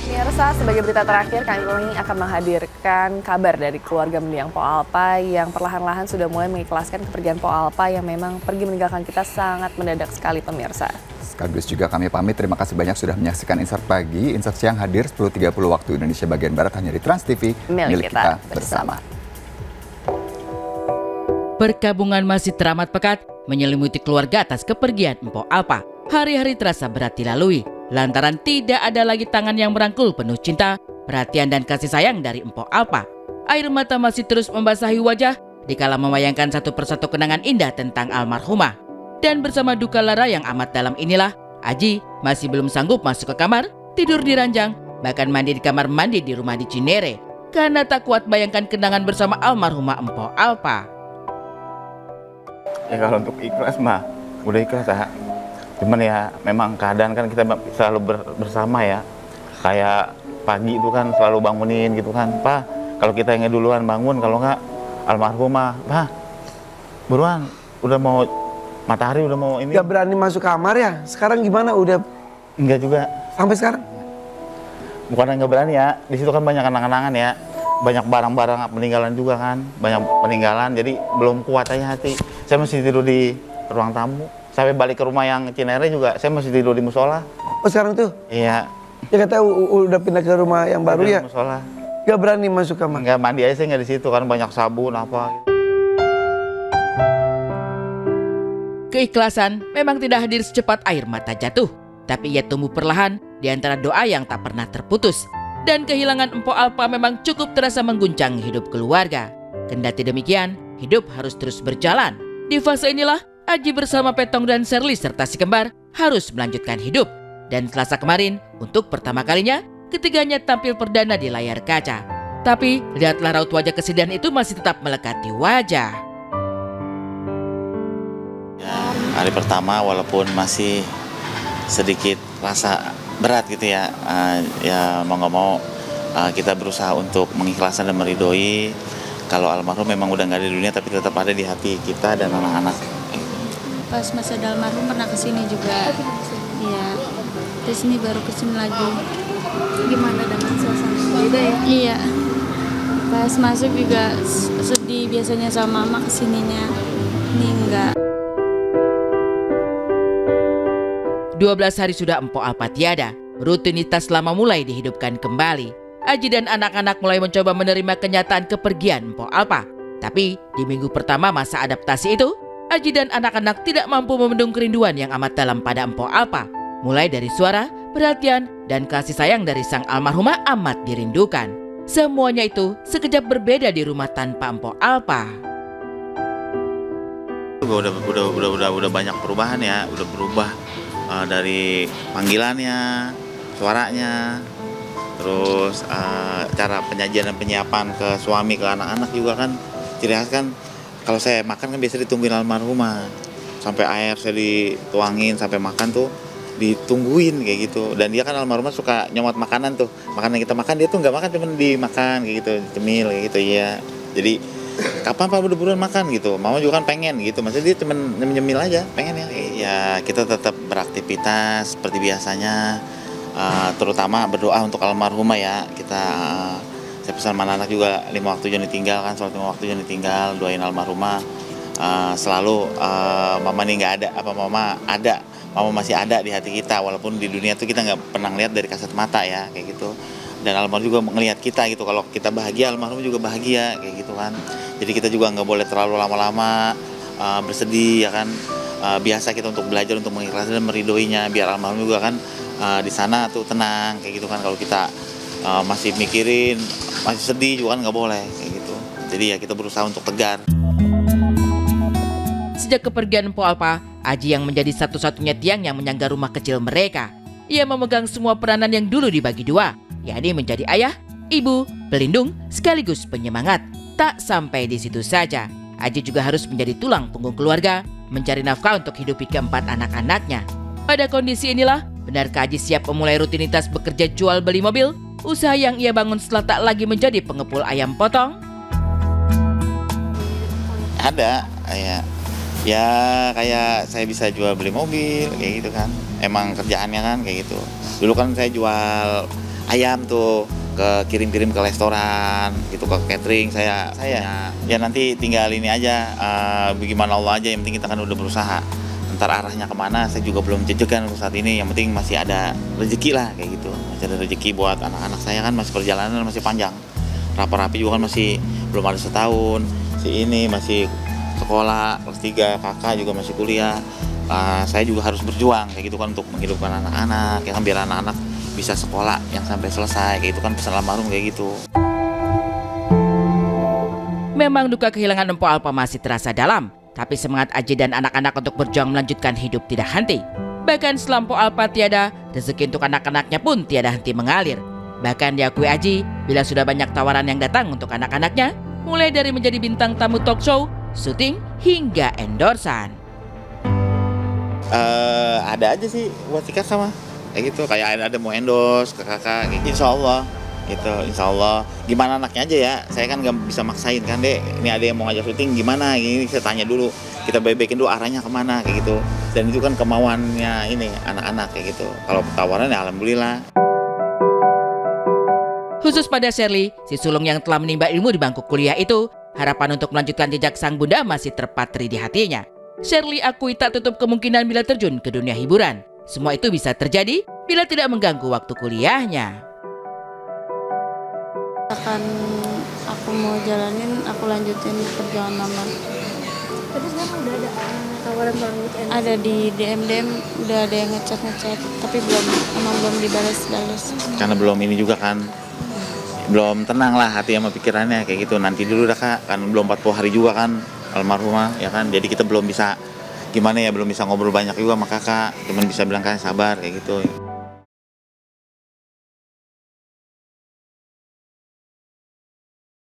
Pemirsa, sebagai berita terakhir, kami akan menghadirkan kabar dari keluarga mendiang Po Alpa yang perlahan-lahan sudah mulai mengikhlaskan kepergian Po Alpa yang memang pergi meninggalkan kita sangat mendadak sekali, pemirsa. Sekaligus juga kami pamit, terima kasih banyak sudah menyaksikan Insert Pagi. Insert Siang hadir 10.30 waktu Indonesia bagian Barat hanya di Trans TV, milik kita bersama. Perkabungan masih teramat pekat menyelimuti keluarga atas kepergian Mpok Alpa. Hari-hari terasa berat dilalui lantaran tidak ada lagi tangan yang merangkul penuh cinta, perhatian dan kasih sayang dari Mpok Alpa. Air mata masih terus membasahi wajah dikala membayangkan satu persatu kenangan indah tentang almarhumah. Dan bersama duka lara yang amat dalam inilah, Aji masih belum sanggup masuk ke kamar, tidur di ranjang, bahkan mandi di kamar mandi di rumah di Cinere karena tak kuat bayangkan kenangan bersama almarhumah Mpok Alpa. Ya kalau untuk ikhlas mah udah ikhlas ya. Cuman ya memang keadaan kan kita selalu bersama ya. Kayak pagi itu kan selalu bangunin gitu kan. Pak, kalau kita yang duluan bangun, kalau nggak almarhumah, Pak, buruan udah mau matahari udah mau ini. Nggak berani masuk kamar ya? Sekarang gimana? Udah? Enggak juga. Sampai sekarang? Bukan nggak berani ya. Di situ kan banyak kenangan-kenangan ya. Banyak barang-barang peninggalan juga kan. Banyak peninggalan, jadi belum kuat aja hati. Saya masih tidur di ruang tamu. Sampai balik ke rumah yang Cinere juga, saya masih tidur di musola. Oh sekarang tuh? Iya. Ya katanya udah pindah ke rumah yang baru ya? Musola. Gak berani masuk kamar? Nggak, mandi aja saya nggak di situ kan, banyak sabun apa gitu. Keikhlasan memang tidak hadir secepat air mata jatuh, tapi ia tumbuh perlahan di antara doa yang tak pernah terputus. Dan kehilangan Mpok Alpa memang cukup terasa mengguncang hidup keluarga. Kendati demikian, hidup harus terus berjalan. Di fase inilah, Aji bersama Petong dan Serli serta si kembar harus melanjutkan hidup. Dan Selasa kemarin, untuk pertama kalinya, ketiganya tampil perdana di layar kaca. Tapi, lihatlah raut wajah kesedihan itu masih tetap melekat di wajah. Ya, hari pertama walaupun masih sedikit rasa berat gitu ya, ya mau nggak mau kita berusaha untuk mengikhlaskan dan meridoi kalau almarhum memang udah nggak ada di dunia, tapi tetap ada di hati kita dan anak-anak. Pas masih ada almarhum pernah kesini juga. Iya. Terus ini baru kesini lagi. Gimana dengan suasana beda ya? Iya. Pas masuk juga sedih biasanya sama mama kesininya. Ini enggak. 12 hari sudah Mpok Alpa tiada. Rutinitas lama mulai dihidupkan kembali. Aji dan anak-anak mulai mencoba menerima kenyataan kepergian Mpok Alpa. Tapi di minggu pertama masa adaptasi itu, Aji dan anak-anak tidak mampu membendung kerinduan yang amat dalam pada Mpok Alpa. Mulai dari suara, perhatian, dan kasih sayang dari sang almarhumah amat dirindukan. Semuanya itu sekejap berbeda di rumah tanpa Mpok Alpa. Udah banyak perubahan ya, udah berubah dari panggilannya, suaranya, terus cara penyajian dan penyiapan ke suami, ke anak-anak juga kan. Ciri khas kan kalau saya makan kan biasa ditungguin almarhumah. Sampai air saya dituangin, sampai makan tuh ditungguin kayak gitu. Dan dia kan almarhumah suka nyomot makanan tuh. Makanan yang kita makan dia tuh nggak makan, cuma dimakan kayak gitu, cemil kayak gitu ya. Jadi kapan Pak buruan makan gitu. Mama juga kan pengen gitu. Maksudnya dia cuma nyemil aja, pengen ya. Ya kita tetap beraktivitas seperti biasanya. Terutama berdoa untuk almarhumah ya. Saya pesan sama anak juga 5 waktu jangan ditinggal kan, sholat 5 waktu jangan ditinggal, doain almarhumah. Selalu mama nih nggak ada, apa mama ada, mama masih ada di hati kita, walaupun di dunia tuh kita nggak pernah lihat dari kasat mata ya kayak gitu. Dan almarhum juga ngelihat kita gitu, kalau kita bahagia almarhum juga bahagia kayak gitu kan. Jadi kita juga nggak boleh terlalu lama-lama bersedih ya kan. Biasa kita untuk belajar untuk mengikhlaskan dan meridoinya, biar almarhum juga kan di sana tuh tenang kayak gitu kan. Kalau kita masih mikirin, masih sedih juga kan nggak boleh kayak gitu. Jadi ya kita berusaha untuk tegar. Sejak kepergian Mpok Alpa, Aji yang menjadi satu-satunya tiang yang menyangga rumah kecil mereka. Ia memegang semua peranan yang dulu dibagi dua, yakni menjadi ayah, ibu, pelindung, sekaligus penyemangat. Tak sampai di situ saja, Aji juga harus menjadi tulang punggung keluarga, mencari nafkah untuk hidupi keempat anak-anaknya. Pada kondisi inilah, benarkah Aji siap memulai rutinitas bekerja jual beli mobil? Usaha yang ia bangun setelah tak lagi menjadi pengepul ayam potong? Ada, ya kayak saya bisa jual beli mobil kayak gitu kan. Emang kerjaannya kan kayak gitu. Dulu kan saya jual ayam tuh ke kirim-kirim ke restoran gitu, ke catering. Saya ya nanti tinggal ini aja, bagaimana Allah aja, yang penting kita kan udah berusaha. Ntar arahnya kemana saya juga belum jejekan untuk saat ini, yang penting masih ada rezeki lah kayak gitu, masih ada rezeki buat anak-anak saya kan, masih perjalanan masih panjang. Rapi juga kan masih belum ada setahun, si ini masih sekolah kelas 3, kakak juga masih kuliah. Saya juga harus berjuang kayak gitu kan untuk menghidupkan anak-anak, ya kan, biar anak-anak bisa sekolah yang sampai selesai kayak gitu kan, pesan almarhum kayak gitu. Memang duka kehilangan Empo Alpa masih terasa dalam, tapi semangat Aji dan anak-anak untuk berjuang melanjutkan hidup tidak henti. Bahkan setelah Empo Alpa tiada, rezeki untuk anak-anaknya pun tiada henti mengalir. Bahkan diakui Aji, bila sudah banyak tawaran yang datang untuk anak-anaknya, mulai dari menjadi bintang tamu talk show, syuting, hingga endorsan. Ada aja sih buat si kakak mah, kayak gitu, kayak ada mau endorse ke kakak, kayak gitu. Insya Allah. Gimana anaknya aja ya, saya kan nggak bisa maksain kan, Dek, ini ada yang mau ngajak syuting gimana, ini saya tanya dulu, kita baikin dulu arahnya kemana kayak gitu. Dan itu kan kemauannya ini anak-anak kayak gitu. Kalau tawaran ya alhamdulillah. Khusus pada Shirley, si sulung yang telah menimba ilmu di bangku kuliah itu, harapan untuk melanjutkan jejak sang bunda masih terpatri di hatinya. Shirley akui tak tutup kemungkinan bila terjun ke dunia hiburan. Semua itu bisa terjadi bila tidak mengganggu waktu kuliahnya. Akan aku mau jalanin, aku lanjutin perjalanan mama. Tapi sekarang udah ada tawaran weekend? Ada di DM, udah ada yang ngechat, tapi belum dibalas. Karena belum ini juga kan, belum tenang lah hati sama pikirannya kayak gitu. Nanti dulu dah Kak, kan belum 40 hari juga kan almarhumah ya kan, jadi kita belum bisa gimana ya, belum bisa ngobrol banyak juga sama kakak, cuman bisa bilang kan sabar kayak gitu.